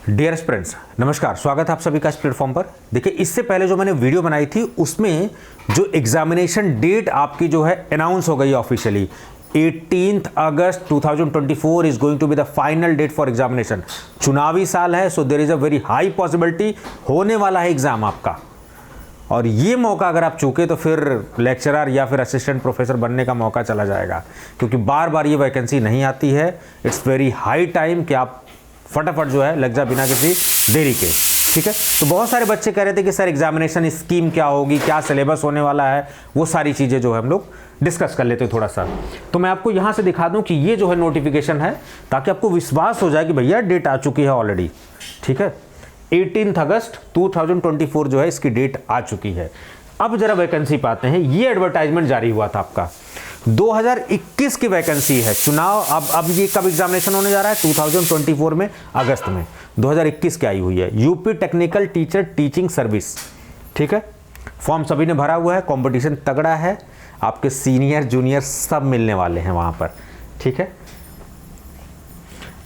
Dear students, नमस्कार। स्वागत है आप सभी का इस प्लेटफॉर्म पर। देखिए, इससे पहले जो मैंने वीडियो बनाई थी उसमें जो एग्जामिनेशन डेट आपकी जो है अनाउंस हो गई है officially. 18 August 2024 is going to be the final date for examination. चुनावी साल है, so there is a very high possibility होने वाला है एग्जाम आपका। और ये मौका अगर आप चूके तो फिर लेक्चरर या फिर असिस्टेंट प्रोफेसर बनने का मौका चला जाएगा, क्योंकि बार बार ये वैकेंसी नहीं आती है। इट्स वेरी हाई टाइम कि आप फटाफट जो है लग जा बिना किसी देरी के। ठीक है, तो बहुत सारे बच्चे कह रहे थे कि सर एग्जामिनेशन स्कीम क्या होगी, क्या सिलेबस होने वाला है, वो सारी चीज़ें जो है हम लोग डिस्कस कर लेते हैं थोड़ा सा। तो मैं आपको यहाँ से दिखा दूँ कि ये जो है नोटिफिकेशन है, ताकि आपको विश्वास हो जाए कि भैया डेट आ चुकी है ऑलरेडी। ठीक है, 18 अगस्त 2024 जो है इसकी डेट आ चुकी है। अब जरा वैकेंसी पाते हैं। ये एडवर्टाइजमेंट जारी हुआ था आपका 2021 की वैकेंसी है। चुनाव अब ये कब एग्जामिनेशन होने जा रहा है? 2024 में अगस्त में। 2021 की आई हुई है। UP technical teacher teaching service. ठीक है, फॉर्म सभी ने भरा हुआ है। कंपटीशन तगड़ा है, आपके सीनियर जूनियर सब मिलने वाले हैं वहाँ पर। ठीक है,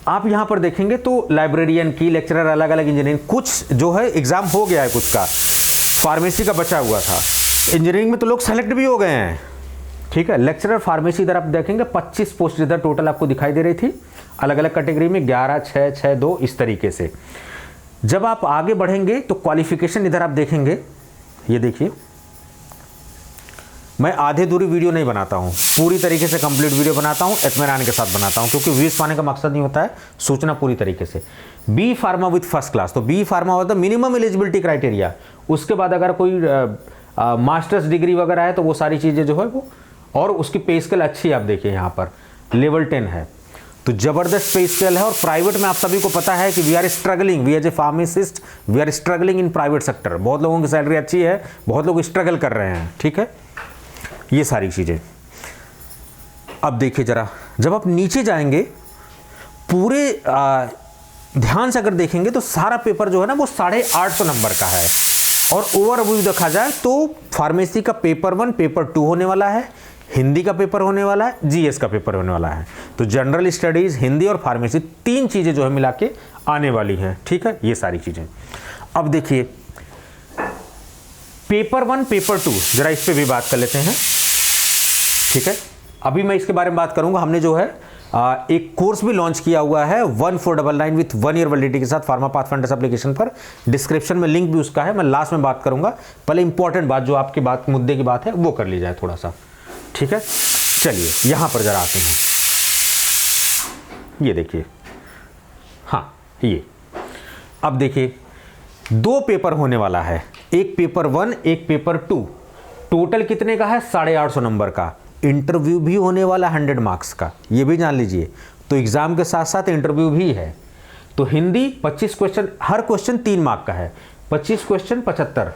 आप यहाँ पर देखेंगे तो लाइब्रेरियन की, लेक्चरर, अलग अलग इंजीनियरिंग, कुछ जो है एग्जाम हो गया है, कुछ का फार्मेसी का बचा हुआ था। इंजीनियरिंग में तो लोग सेलेक्ट भी हो गए हैं। ठीक है, लेक्चरर फार्मेसी इधर आप देखेंगे 25 पोस्ट इधर टोटल आपको दिखाई दे रही थी, अलग अलग कैटेगरी में 11, 6, 6, 2 इस तरीके से। जब आप आगे बढ़ेंगे तो क्वालिफिकेशन इधर आप देखेंगे, ये देखिए, मैं आधे दूरी वीडियो नहीं बनाता हूँ, पूरी तरीके से कंप्लीट वीडियो बनाता हूँ, इत्मीनान के साथ बनाता हूँ, क्योंकि व्यूज पाने का मकसद नहीं होता है, सूचना पूरी तरीके से। B pharma with first class, तो बी फार्मा होता है मिनिमम एलिजिबिलिटी क्राइटेरिया। उसके बाद अगर कोई मास्टर्स डिग्री वगैरह है तो वो सारी चीज़ें जो है वो, और उसकी पे स्केल अच्छी आप देखिए यहाँ पर लेवल 10 है, तो ज़बरदस्त पे स्केल है। और प्राइवेट में आप सभी को पता है कि we are struggling, we as a pharmacist we are struggling in private sector. बहुत लोगों की सैलरी अच्छी है, बहुत लोग स्ट्रगल कर रहे हैं। ठीक है, ये सारी चीज़ें। अब देखिए जरा, जब आप नीचे जाएंगे पूरे ध्यान से अगर देखेंगे तो सारा पेपर जो है ना वो 850 नंबर का है। और ओवरव्यू देखा जाए तो फार्मेसी का पेपर 1, पेपर 2 होने वाला है, हिंदी का पेपर होने वाला है, जीएस का पेपर होने वाला है। तो जनरल स्टडीज़, हिंदी और फार्मेसी, 3 चीज़ें जो है मिला के आने वाली हैं। ठीक है, ये सारी चीज़ें। अब देखिए पेपर 1, पेपर 2, जरा इस पर भी बात कर लेते हैं। ठीक है, अभी मैं इसके बारे में बात करूंगा। हमने जो है एक कोर्स भी लॉन्च किया हुआ है 1499 विथ 1 ईयर वैलिडिटी के साथ फार्मा पाथफाइंडर्स एप्लीकेशन पर। डिस्क्रिप्शन में लिंक भी उसका है, मैं लास्ट में बात करूंगा। पहले इंपॉर्टेंट बात जो आपकी बात, मुद्दे की बात है, वो कर ली जाए थोड़ा सा। ठीक है, चलिए यहां पर जरा आते हैं। ये देखिए, हाँ ये अब देखिए 2 पेपर होने वाला है, एक पेपर 1, एक पेपर 2। टोटल कितने का है? 850 नंबर का। इंटरव्यू भी होने वाला 100 मार्क्स का, ये भी जान लीजिए। तो एग्जाम के साथ साथ इंटरव्यू भी है। तो हिंदी 25 क्वेश्चन, हर क्वेश्चन 3 मार्क का है, 25 क्वेश्चन 75।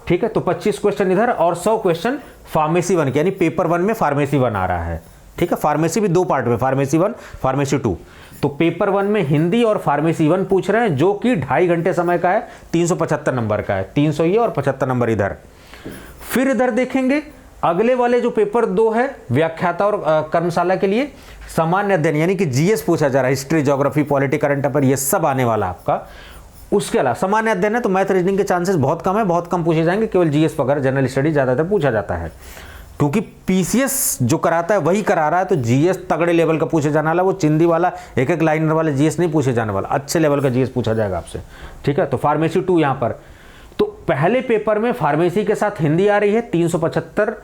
ठीक है, तो 25 क्वेश्चन इधर और 100 क्वेश्चन फार्मेसी 1 के, यानी पेपर 1 में फार्मेसी 1 आ रहा है। ठीक है, फार्मेसी भी 2 पार्ट में, फार्मेसी 1, फार्मेसी 2। तो पेपर 1 में हिंदी और फार्मेसी 1 पूछ रहे हैं, जो कि 2.5 घंटे समय का है, 375 नंबर का है, 300 ये और 75 नंबर इधर। फिर इधर देखेंगे अगले वाले जो पेपर 2 है, व्याख्याता और कर्मशाला के लिए सामान्य अध्ययन, यानी कि जीएस पूछा जा रहा है, history, geography, polity, current affair, ये सब आने वाला आपका। उसके अलावा सामान्य अध्ययन है तो मैथ रीजनिंग के चांसेस बहुत कम है, बहुत कम पूछे जाएंगे, केवल जीएस वगैरह जनरल स्टडी ज़्यादातर पूछा जाता है, क्योंकि पीसीएस जो कराता है वही करा रहा है। तो जीएस तगड़े लेवल का पूछे जाने वाला, वो चिंदी वाला एक एक लाइनर वाला जीएस नहीं पूछे जाने वाला, अच्छे लेवल का जीएस पूछा जाएगा आपसे। ठीक है, तो फार्मेसी 2 यहाँ पर। तो पहले पेपर में फार्मेसी के साथ हिंदी आ रही है, 375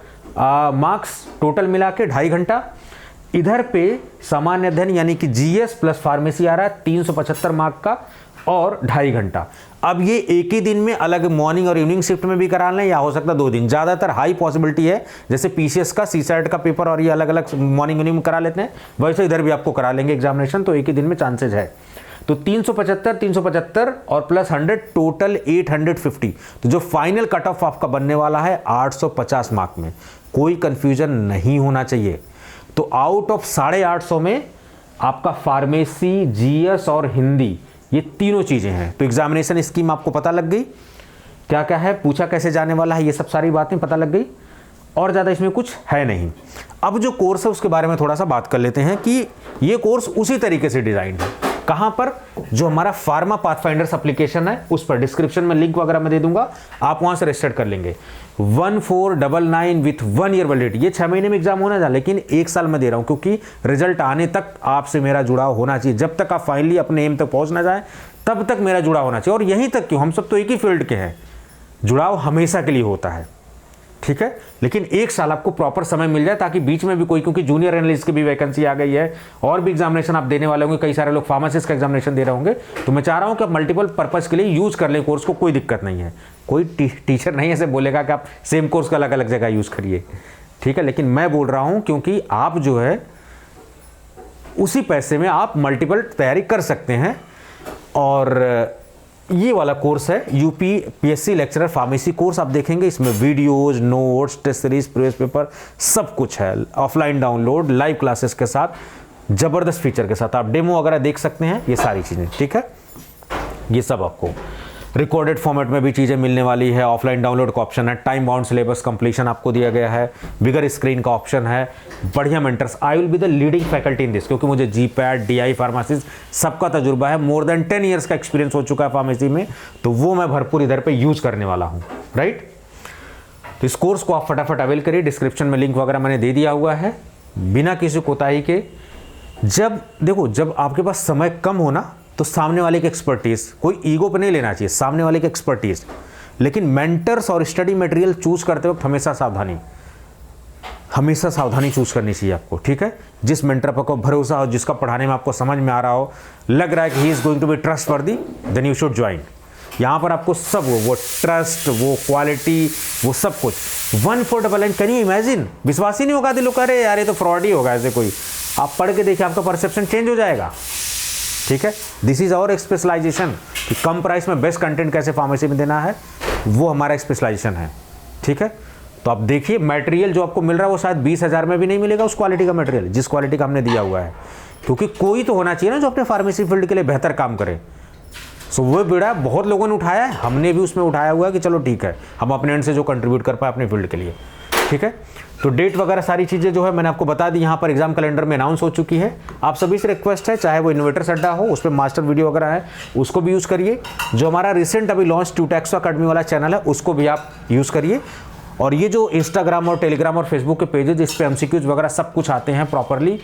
मार्क्स टोटल मिला के, 2.5 घंटा। इधर पे सामान्य अध्ययन यानी कि जीएस प्लस फार्मेसी आ रहा है, 375 मार्क का और 2.5 घंटा। अब ये एक ही दिन में अलग मॉर्निंग और इवनिंग शिफ्ट में भी करा लें, या हो सकता है 2 दिन, ज़्यादातर हाई पॉसिबिलिटी है। जैसे पीसीएस का सीसैट का पेपर और ये अलग अलग मॉर्निंग इवनिंग में करा लेते हैं, वैसे इधर भी आपको करा लेंगे एग्जामिनेशन, तो एक ही दिन में चांसेज है। तो 375 और प्लस 100, टोटल 850। तो जो फाइनल कट ऑफ आपका बनने वाला है 850 मार्क में, कोई कंफ्यूजन नहीं होना चाहिए। तो आउट ऑफ 850 में आपका फार्मेसी, जीएस और हिंदी, ये तीनों चीज़ें हैं। तो एग्जामिनेशन स्कीम आपको पता लग गई, क्या क्या है, पूछा कैसे जाने वाला है, ये सब सारी बातें पता लग गई, और ज़्यादा इसमें कुछ है नहीं। अब जो कोर्स है उसके बारे में थोड़ा सा बात कर लेते हैं कि ये कोर्स उसी तरीके से डिज़ाइन है। कहां पर? जो हमारा फार्मा पाथफाइंडर्स एप्लीकेशन है उस पर, डिस्क्रिप्शन में लिंक वगैरह मैं दे दूंगा, आप वहां से रजिस्टर कर लेंगे। 1499 विथ 1 ईयर वैलिडिटी। ये 6 महीने में एग्जाम होना था, लेकिन 1 साल में दे रहा हूं क्योंकि रिजल्ट आने तक आपसे मेरा जुड़ाव होना चाहिए। जब तक आप फाइनली अपने एम तक पहुंच ना जाए तब तक मेरा जुड़ाव होना चाहिए। और यहीं तक क्यों, हम सब तो एक ही फील्ड के हैं, जुड़ाव हमेशा के लिए होता है, ठीक है। लेकिन 1 साल आपको प्रॉपर समय मिल जाए ताकि बीच में भी कोई, क्योंकि जूनियर एनालिस्ट की भी वैकेंसी आ गई है और भी एग्जामिनेशन आप देने वाले होंगे, कई सारे लोग फार्मासिस्ट का एग्जामिनेशन दे रहे होंगे, तो मैं चाह रहा हूं कि आप मल्टीपल पर्पस के लिए यूज कर लें कोर्स को, कोई दिक्कत नहीं है। कोई टीचर नहीं ऐसे बोलेगा कि आप सेम कोर्स का अलग अलग जगह यूज करिए, ठीक है। लेकिन मैं बोल रहा हूं क्योंकि आप जो है उसी पैसे में आप मल्टीपल तैयारी कर सकते हैं। और ये वाला कोर्स है यूपीपीएससी लेक्चरर फार्मेसी कोर्स। आप देखेंगे इसमें videos, notes, test series, previous paper सब कुछ है, ऑफलाइन डाउनलोड, लाइव क्लासेस के साथ, जबरदस्त फीचर के साथ। आप डेमो वगैरह देख सकते हैं, ये सारी चीजें, ठीक है। ये सब आपको रिकॉर्डेड फॉर्मेट में भी चीज़ें मिलने वाली है, ऑफलाइन डाउनलोड का ऑप्शन है, टाइम बाउंड सिलेबस कंप्लीशन आपको दिया गया है, बिगर स्क्रीन का ऑप्शन है, बढ़िया mentors. I will be the leading faculty in this, क्योंकि मुझे जीपैट, डीआई फार्मासिस्ट सबका तजुर्बा है, मोर देन 10 ईयर्स का एक्सपीरियंस हो चुका है फार्मेसी में, तो वो मैं भरपूर इधर पे यूज करने वाला हूँ, राइट। तो इस कोर्स को आप फटाफट अवेल करिए, डिस्क्रिप्शन में लिंक वगैरह मैंने दे दिया हुआ है, बिना किसी कोताही के। जब देखो, जब आपके पास समय कम होना तो सामने वाले की एक्सपर्टीज, कोई ईगो पे नहीं लेना चाहिए, सामने वाले की एक्सपर्टीज। लेकिन मेंटर्स और स्टडी मटेरियल चूज करते वक्त हमेशा सावधानी चूज करनी चाहिए आपको, ठीक है। जिस मेंटर पर आपको भरोसा हो, जिसका पढ़ाने में आपको समझ में आ रहा हो, लग रहा है कि he is going to be trustworthy, then you should join. यहां पर आपको सब वो ट्रस्ट, वो क्वालिटी, वो सब कुछ 1499। Can you imagine? विश्वास ही नहीं होगा, दिलों का अरे यार ये तो फ्रॉड ही होगा ऐसे कोई। आप पढ़ के देखिए, आपका परसेप्शन चेंज हो जाएगा, ठीक है। दिस इज आवर स्पेशलाइजेशन कि कम प्राइस में बेस्ट कंटेंट कैसे फार्मेसी में देना है, वो हमारा स्पेशलाइजेशन है, ठीक है। तो आप देखिए, मटेरियल जो आपको मिल रहा है वो शायद 20,000 में भी नहीं मिलेगा उस क्वालिटी का मटेरियल जिस क्वालिटी का हमने दिया हुआ है, क्योंकि कोई तो होना चाहिए ना जो अपने फार्मेसी फील्ड के लिए बेहतर काम करे। सो वो बेड़ा बहुत लोगों ने उठाया है, हमने भी उसमें उठाया हुआ है कि चलो ठीक है, हम अपने एंड से जो कंट्रीब्यूट कर पाए अपने फील्ड के लिए, ठीक है। तो डेट वगैरह सारी चीज़ें जो है मैंने आपको बता दी, यहाँ पर एग्जाम कैलेंडर में अनाउंस हो चुकी है। आप सभी से रिक्वेस्ट है, चाहे वो इन्वेटर्स अड्डा हो, उस पर मास्टर वीडियो वगैरह है, उसको भी यूज़ करिए। जो हमारा रिसेंट अभी लॉन्च ट्यूटेक्सो अकेडमी वाला चैनल है, उसको भी आप यूज़ करिए। और ये जो इंस्टाग्राम और टेलीग्राम और फेसबुक के पेजेज, इस पर एमसीक्यूज वगैरह सब कुछ आते हैं प्रॉपरली,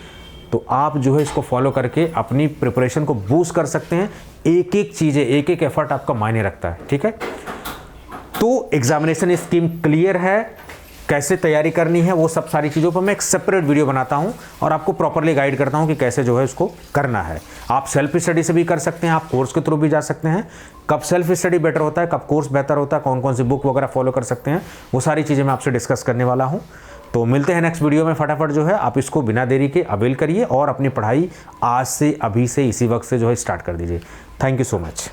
तो आप जो है इसको फॉलो करके अपनी प्रिपरेशन को बूस्ट कर सकते हैं। एक एक चीज़ें, एक एक एफर्ट आपका मायने रखता है, ठीक है। तो एग्जामिनेशन स्कीम क्लियर है, कैसे तैयारी करनी है वो सब सारी चीज़ों पर मैं एक सेपरेट वीडियो बनाता हूं और आपको प्रॉपरली गाइड करता हूं कि कैसे जो है उसको करना है। आप सेल्फ स्टडी से भी कर सकते हैं, आप कोर्स के थ्रू भी जा सकते हैं। कब सेल्फ स्टडी बेटर होता है, कब कोर्स बेहतर होता है, कौन कौन सी बुक वगैरह फॉलो कर सकते हैं, वो सारी चीज़ें मैं आपसे डिस्कस करने वाला हूँ। तो मिलते हैं नेक्स्ट वीडियो में। फटाफट जो है आप इसको बिना देरी के अवेल करिए और अपनी पढ़ाई आज से, अभी से, इसी वक्त से जो है स्टार्ट कर दीजिए। Thank you so much.